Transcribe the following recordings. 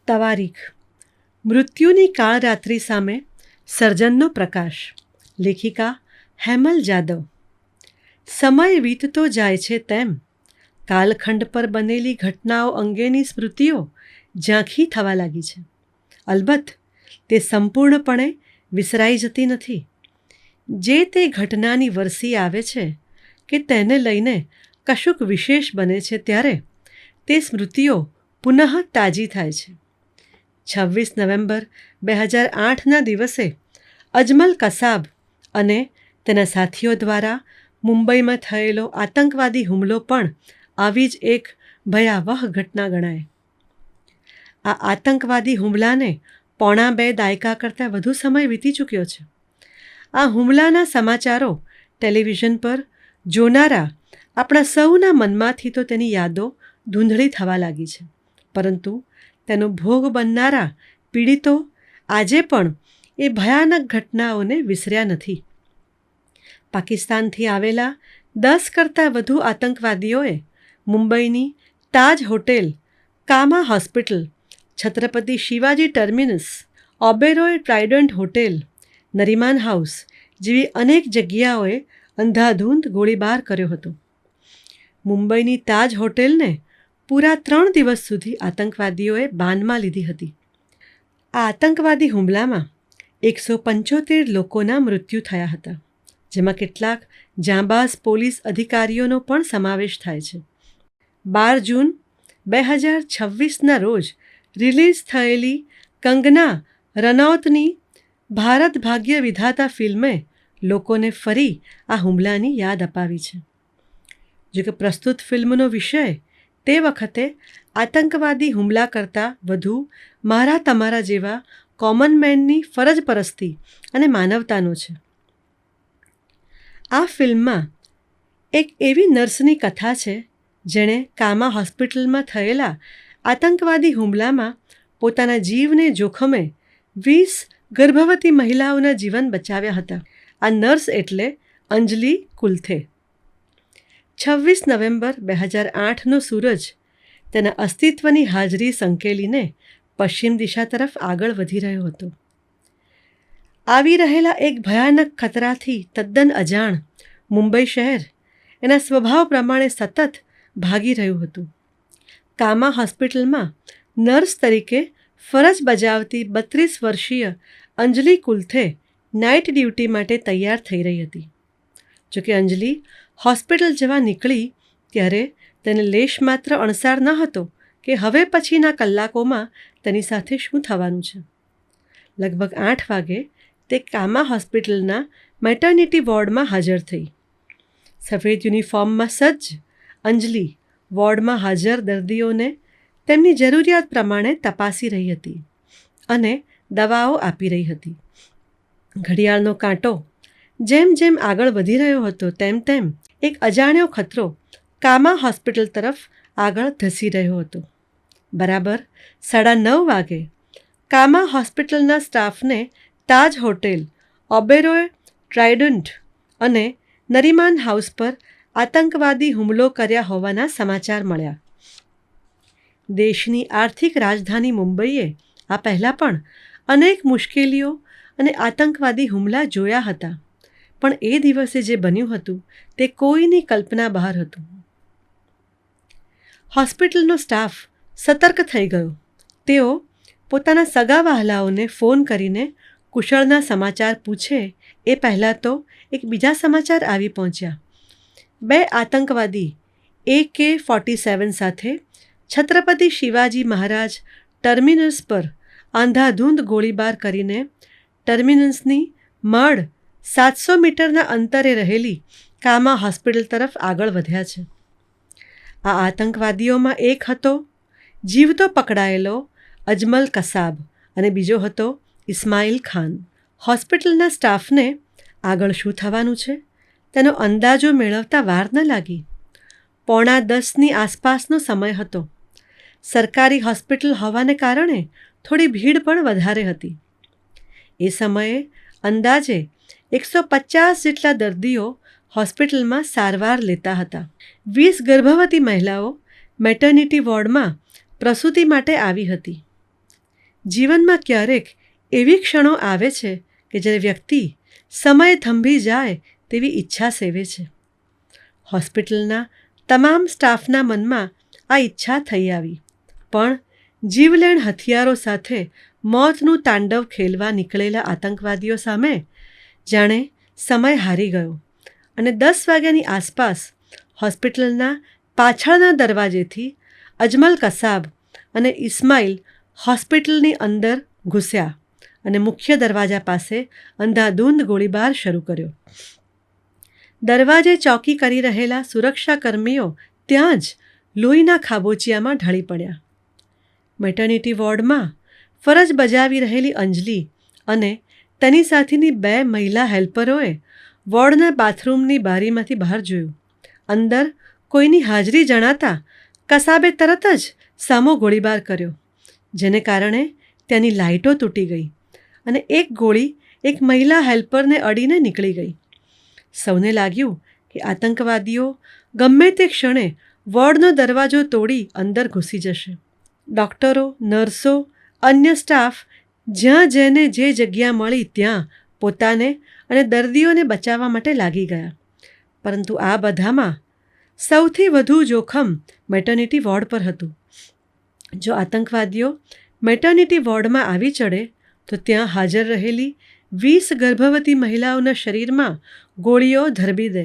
તવારીખ મૃત્યુની કાળરાત્રિ સામે સર્જનનો પ્રકાશ. લેખિકા હેમલ જાદવ. સમય વીતતો જાય છે તેમ કાલખંડ પર બનેલી ઘટનાઓ અંગેની સ્મૃતિઓ ઝાંખી થવા લાગી છે. અલબત્ત તે સંપૂર્ણપણે વિસરાઈ જતી નથી. જે તે ઘટનાની વરસી આવે છે કે તેને લઈને કશુંક વિશેષ બને છે ત્યારે તે સ્મૃતિઓ પુનઃ તાજી થાય છે. 26 નવેમ્બર 2008ના દિવસે અજમલ કસાબ અને તેના સાથીઓ દ્વારા મુંબઈમાં થયેલો આતંકવાદી હુમલો પણ આવી જ એક ભયાવહ ઘટના ગણાય. આ આતંકવાદી હુમલાને 2.25 દાયકા કરતાં વધુ સમય વીતી ચૂક્યો છે. આ હુમલાના સમાચારો ટેલિવિઝન પર જોનારા આપણા સૌના મનમાંથી તો તેની યાદો ધૂંધળી થવા લાગી છે, પરંતુ તેનો ભોગ બનનારા પીડિતો આજે પણ એ ભયાનક ઘટનાઓને વિસર્યા નથી. પાકિસ્તાનથી આવેલા 10 કરતાં વધુ આતંકવાદીઓએ મુંબઈની Taj Hotel, Cama Hospital, Chhatrapati Shivaji Terminus, Oberoi Trident Hotel, Nariman House જેવી અનેક જગ્યાઓએ અંધાધૂંધ ગોળીબાર કર્યો હતો. મુંબઈની તાજ હોટેલને પૂરા 3 દિવસ સુધી આતંકવાદીઓએ બાનમાં લીધી હતી. આ આતંકવાદી હુમલામાં 175 લોકોના મૃત્યુ થયા હતા, જેમાં કેટલાક જાંબાઝ પોલીસ અધિકારીઓનો પણ સમાવેશ થાય છે. 12 જૂન 2026ના રોજ રિલીઝ થયેલી કંગના રનૌતની ભારત ભાગ્ય વિધાતા ફિલ્મે લોકોને ફરી આ હુમલાની યાદ અપાવી છે. જોકે પ્રસ્તુત ફિલ્મનો વિષય તે વખતે આતંકવાદી હુમલા કરતાં વધુ મારા તમારા જેવા કોમન મેનની ફરજ પરસ્તી અને માનવતાનો છે. આ ફિલ્મમાં એક એવી નર્સની કથા છે જેણે કામા હોસ્પિટલમાં થયેલા આતંકવાદી હુમલામાં પોતાના જીવને જોખમે 20 ગર્ભવતી મહિલાઓના જીવન બચાવ્યા હતા. આ નર્સ એટલે અંજલિ કુલથે. 26 નવેમ્બર 2008નો સૂરજ તેના અસ્તિત્વની હાજરી સંકેલીને પશ્ચિમ દિશા તરફ આગળ વધી રહ્યો હતો. આવી રહેલા એક ભયાનક ખતરાથી તદ્દન અજાણ મુંબઈ શહેર એના સ્વભાવ પ્રમાણે સતત ભાગી રહ્યું હતું. કામા હોસ્પિટલમાં નર્સ તરીકે ફરજ બજાવતી 32 વર્ષીય અંજલિ કુલથે નાઇટ ડ્યુટી માટે તૈયાર થઈ રહી હતી. જોકે અંજલિ હોસ્પિટલ જવા નીકળી ત્યારે તેને લેશ માત્ર અણસાર ન હતો કે હવે પછીના કલાકોમાં તેની સાથે શું થવાનું છે. લગભગ 8 વાગે તે કામા હોસ્પિટલના મેટર્નિટી વોર્ડમાં હાજર થઈ. સફેદ યુનિફોર્મમાં સજ્જ અંજલિ વોર્ડમાં હાજર દર્દીઓને તેમની જરૂરિયાત પ્રમાણે તપાસી રહી હતી અને દવાઓ આપી રહી હતી. ઘડિયાળનો કાંટો જેમ જેમ આગળ વધી રહ્યો હતો તેમ તેમ એક અજાણ્યો ખતરો કામા હોસ્પિટલ તરફ આગળ ધસી રહ્યો હતો. બરાબર 9:30 વાગે કામા હોસ્પિટલના સ્ટાફને તાજ હોટેલ, ઓબેરોય ટ્રાઇડન્ટ અને નરીમાન હાઉસ પર આતંકવાદી હુમલો કર્યા હોવાના સમાચાર મળ્યા. દેશની આર્થિક રાજધાની મુંબઈએ આ પહેલાં પણ અનેક મુશ્કેલીઓ અને આતંકવાદી હુમલા જોયા હતા, પણ એ દિવસે જે બન્યું હતું તે કોઈની કલ્પના બહાર હતું. હોસ્પિટલનો સ્ટાફ સતર્ક થઈ ગયો. તેઓ પોતાના સગા વહાલાઓને ફોન કરીને કુશળના સમાચાર પૂછે એ પહેલાં તો એક બીજા સમાચાર આવી પહોંચ્યા. 2 આતંકવાદી AK-47 સાથે છત્રપતિ શિવાજી મહારાજ ટર્મિનસ પર અંધાધૂંધ ગોળીબાર કરીને ટર્મિનસની મડ 700 મીટરના અંતરે રહેલી કામા હોસ્પિટલ તરફ આગળ વધ્યા છે. આ આતંકવાદીઓમાં એક હતો જીવતો પકડાયેલો અજમલ કસાબ અને બીજો હતો ઇસ્માઇલ ખાન. હોસ્પિટલના સ્ટાફને આગળ શું થવાનું છે તેનો અંદાજો મેળવતા વાર ન લાગી. 9:45ની આસપાસનો સમય હતો. સરકારી હોસ્પિટલ હોવાને કારણે થોડી ભીડ પણ વધારે હતી. એ સમયે અંદાજે 150 જેટલા દર્દીઓ હોસ્પિટલમાં સારવાર લેતા હતા. 20 ગર્ભવતી મહિલાઓ મેટર્નિટી વોર્ડમાં પ્રસૂતિ માટે આવી હતી. જીવનમાં ક્યારેક એવી ક્ષણો આવે છે કે જ્યારે વ્યક્તિ સમય થંભી જાય તેવી ઈચ્છા સેવે છે. હોસ્પિટલના તમામ સ્ટાફના મનમાં આ ઈચ્છા થઈ આવી, પણ જીવલેણ હથિયારો સાથે મોતનું તાંડવ ખેલવા નીકળેલા આતંકવાદીઓ સામે જાણે સમય હારી ગયો અને 10 વાગ્યાની આસપાસ હોસ્પિટલના પાછળના દરવાજેથી અજમલ કસાબ અને ઇસ્માઇલ હોસ્પિટલની અંદર ઘૂસ્યા અને મુખ્ય દરવાજા પાસે અંધાધૂંધ ગોળીબાર શરૂ કર્યો. દરવાજે ચોકી કરી રહેલા સુરક્ષાકર્મીઓ ત્યાં જ લોહીના ખાબોચિયામાં ઢળી પડ્યા. મેટર્નિટી વોર્ડમાં ફરજ બજાવી રહેલી અંજલિ અને તેની સાથેની 2 મહિલા હેલ્પરોએ વોર્ડના બાથરૂમની બારીમાંથી બહાર જોયું. અંદર કોઈની હાજરી જણાતા કસાબે તરત જ સામો ગોળીબાર કર્યો, જેને કારણે ત્યાંની લાઇટો તૂટી ગઈ અને એક ગોળી એક મહિલા હેલ્પરને અડીને નીકળી ગઈ. સૌને લાગ્યું કે આતંકવાદીઓ ગમે તે ક્ષણે વોર્ડનો દરવાજો તોડી અંદર ઘૂસી જશે. ડૉક્ટરો, નર્સો, અન્ય સ્ટાફ જ્યાં જેને જે જગ્યા મળી ત્યાં પોતાને અને દર્દીઓને બચાવવા માટે લાગી ગયા. પરંતુ આ બધામાં સૌથી વધુ જોખમ મેટર્નિટી વોર્ડ પર હતું. જો આતંકવાદીઓ મેટર્નિટી વોર્ડમાં આવી ચડે તો ત્યાં હાજર રહેલી 20 ગર્ભવતી મહિલાઓના શરીરમાં ગોળીઓ ધરબી દે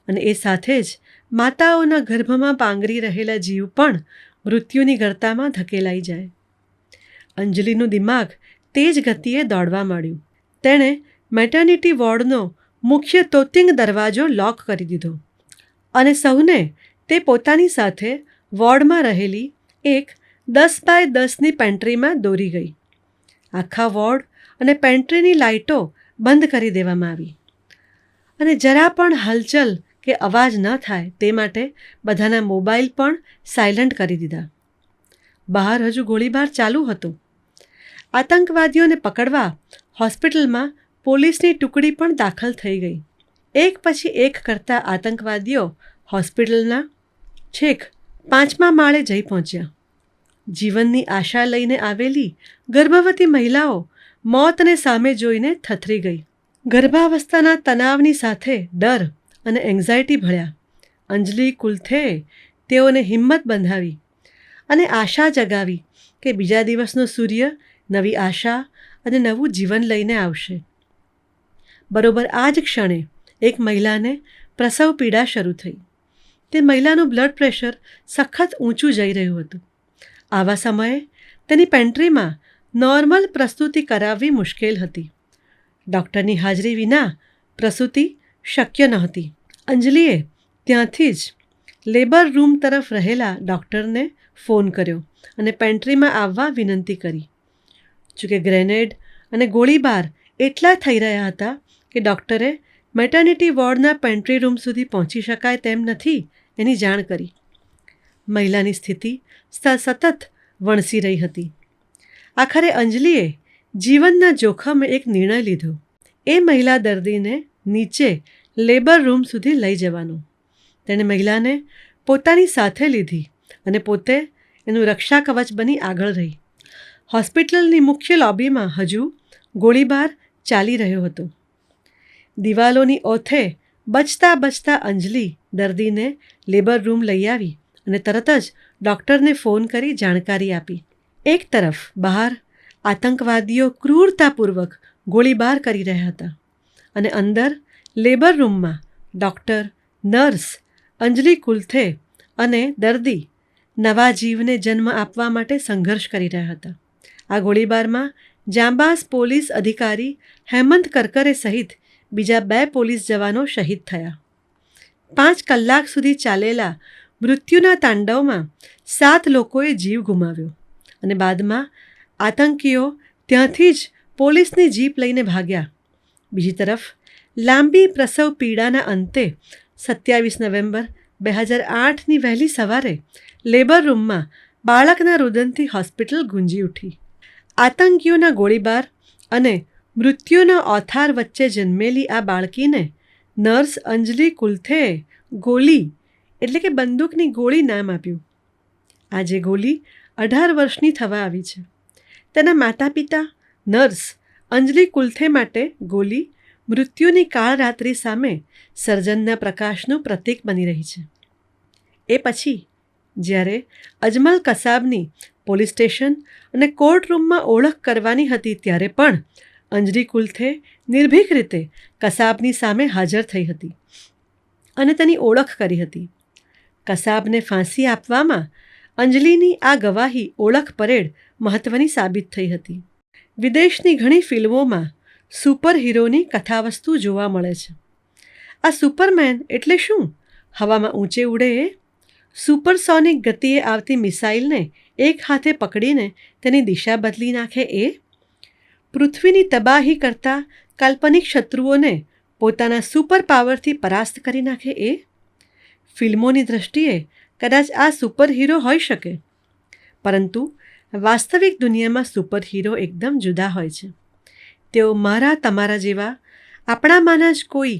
અને એ સાથે જ માતાઓના ગર્ભમાં પાંગરી રહેલા જીવ પણ મૃત્યુની ગર્તામાં ધકેલાઈ જાય. અંજલિનું દિમાગ તેજ ગતિએ દોડવા માંડ્યું. તેણે મેટર્નિટી વોર્ડનો મુખ્ય તોતિંગ દરવાજો લોક કરી દીધો અને સૌને તે પોતાની સાથે વોર્ડમાં રહેલી એક 10 બાય 10ની પેન્ટ્રીમાં દોરી ગઈ. આખા વોર્ડ અને પેન્ટ્રીની લાઇટો બંધ કરી દેવામાં આવી અને જરા પણ હલચલ કે અવાજ ન થાય તે માટે બધાના મોબાઈલ પણ સાયલન્ટ કરી દીધા. બહાર હજુ ગોળીબાર ચાલુ હતો. આતંકવાદીઓને પકડવા હોસ્પિટલમાં પોલીસની ટુકડી પણ દાખલ થઈ ગઈ. એક પછી એક કરતા આતંકવાદીઓ હોસ્પિટલના છેક 5મા માળે જઈ પહોંચ્યા. જીવનની આશા લઈને આવેલી ગર્ભવતી મહિલાઓ મોતને સામે જોઈને થથરી ગઈ. ગર્ભાવસ્થાના તણાવની સાથે ડર અને એન્ઝાયટી ભળ્યા. અંજલિ કુલથેએ તેઓને હિંમત બંધાવી અને આશા જગાવી કે બીજા દિવસનો સૂર્ય નવી આશા અને નવું જીવન લઈને આવશે. બરોબર આ જ ક્ષણે એક મહિલાને પ્રસવ પીડા શરૂ થઈ. તે મહિલાનું બ્લડ પ્રેશર સખત ઊંચું જઈ રહ્યું હતું. આવા સમયે તેની પેન્ટ્રીમાં નોર્મલ પ્રસૂતિ કરાવવી મુશ્કેલ હતી. ડૉક્ટરની હાજરી વિના પ્રસૂતિ શક્ય નહોતી. અંજલિએ ત્યાંથી જ લેબર રૂમ તરફ રહેલા ડૉક્ટરને ફોન કર્યો અને પેન્ટ્રીમાં આવવા વિનંતી કરી. જોકે ગ્રેનેડ અને ગોળીબાર એટલા થઈ રહ્યા હતા કે ડૉક્ટરે મેટર્નિટી વોર્ડના પેન્ટ્રી રૂમ સુધી પહોંચી શકાય તેમ નથી એની જાણ કરી. મહિલાની સ્થિતિ સતત વણસી રહી હતી. આખરે અંજલિએ જીવનના જોખમે એક નિર્ણય લીધો. એ મહિલા દર્દીને નીચે લેબર રૂમ સુધી લઈ જવાનો. તેણે મહિલાને પોતાની સાથે લીધી અને પોતે એનું રક્ષા કવચ બની આગળ રહી. હોસ્પિટલની મુખ્ય લોબીમાં હજુ ગોળીબાર ચાલી રહ્યો હતો. દિવાલોની ઓથે બચતા બચતા અંજલિ દર્દીને લેબર રૂમ લઈ આવી અને તરત જ ડૉક્ટરને ફોન કરી જાણકારી આપી. એક તરફ બહાર આતંકવાદીઓ ક્રૂરતાપૂર્વક ગોળીબાર કરી રહ્યા હતા અને અંદર લેબર રૂમમાં ડૉક્ટર, નર્સ, અંજલિ કુલથે અને દર્દી નવા જીવને જન્મ આપવા માટે સંઘર્ષ કરી રહ્યા હતા. આ ગોળીબારમાં જાંબાઝ પોલીસ અધિકારી હેમંત કરકરે સહિત બીજા 2 પોલીસ જવાનો શહીદ થયા. 5 કલાક સુધી ચાલેલા મૃત્યુના તાંડવમાં 7 લોકોએ જીવ ગુમાવ્યો અને બાદમાં આતંકીઓ ત્યાંથી જ પોલીસની જીપ લઈને ભાગ્યા. બીજી તરફ લાંબી પ્રસવ પીડાના અંતે 27 નવેમ્બર 2008ની વહેલી સવારે લેબર રૂમમાં બાળકના રુદનથી હોસ્પિટલ ગુંજી ઉઠી. આતંકીઓના ગોળીબાર અને મૃત્યુના ઓથાર વચ્ચે જન્મેલી આ બાળકીને નર્સ અંજલિ કુલથેએ ગોલી એટલે કે બંદૂકની ગોળી નામ આપ્યું. આજે ગોલી 18 વર્ષની થવા આવી છે. તેના માતા પિતા નર્સ અંજલિ કુલ્થે માટે ગોલી મૃત્યુની કાળરાત્રિ સામે સર્જનના પ્રકાશનું પ્રતીક બની રહી છે. એ પછી જ્યારે અજમલ કસાબની પોલીસ સ્ટેશન અને કોર્ટરૂમમાં ઓળખ કરવાની હતી ત્યારે પણ અંજલિ કુલ્થે નિર્ભીક રીતે કસાબની સામે હાજર થઈ હતી અને તેની ઓળખ કરી હતી. કસાબને ફાંસી આપવામાં અંજલિની આ ગવાહી ઓળખ પરેડ મહત્ત્વની સાબિત થઈ હતી. વિદેશની ઘણી ફિલ્મોમાં સુપર હીરોની કથાવસ્તુ જોવા મળે છે. આ સુપરમેન એટલે શું? હવામાં ઊંચે ઉડે એ? સુપરસોનિક ગતિએ આવતી મિસાઇલને એક હાથે પકડીને તેની દિશા બદલી નાખે એ? પૃથ્વીની તબાહી કરતા કાલ્પનિક શત્રુઓને પોતાના સુપર પાવરથી પરાસ્ત કરી નાખે એ? ફિલ્મોની દૃષ્ટિએ કદાચ આ સુપર હીરો હોઈ શકે, પરંતુ વાસ્તવિક દુનિયામાં સુપર હીરો એકદમ જુદા હોય છે. તેઓ મારા તમારા જેવા આપણામાંના જ કોઈ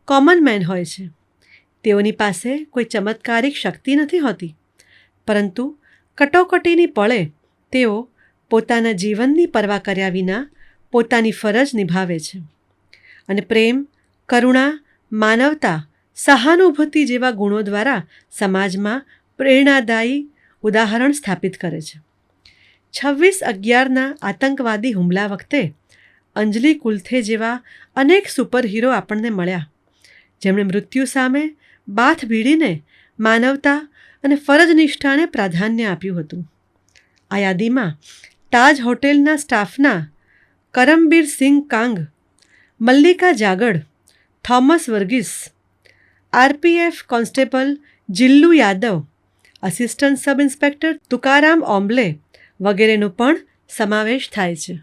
કોમન મેન હોય છે. તેઓની પાસે કોઈ ચમત્કારિક શક્તિ નથી હોતી, પરંતુ કટોકટીની પળે તેઓ પોતાના જીવનની પરવા કર્યા વિના પોતાની ફરજ નિભાવે છે અને પ્રેમ, કરુણા, માનવતા, સહાનુભૂતિ જેવા ગુણો દ્વારા સમાજમાં પ્રેરણાદાયી ઉદાહરણ સ્થાપિત કરે છે. 26/11ના આતંકવાદી હુમલા વખતે અંજલિ કુલ્થે જેવા અનેક સુપર હીરો આપણને મળ્યા, જેમણે મૃત્યુ સામે બાથ ભીડીને માનવતા અને ફરજનિષ્ઠાને પ્રાધાન્ય આપ્યું હતું. આ યાદીમાં તાજ હોટેલના સ્ટાફના Karambir Singh Kang, Mallika Jagad, Thomas Varghese, RPF constable Jillu Yadav, assistant sub inspector Tukaram Ombale વગેરેનો પણ સમાવેશ થાય છે.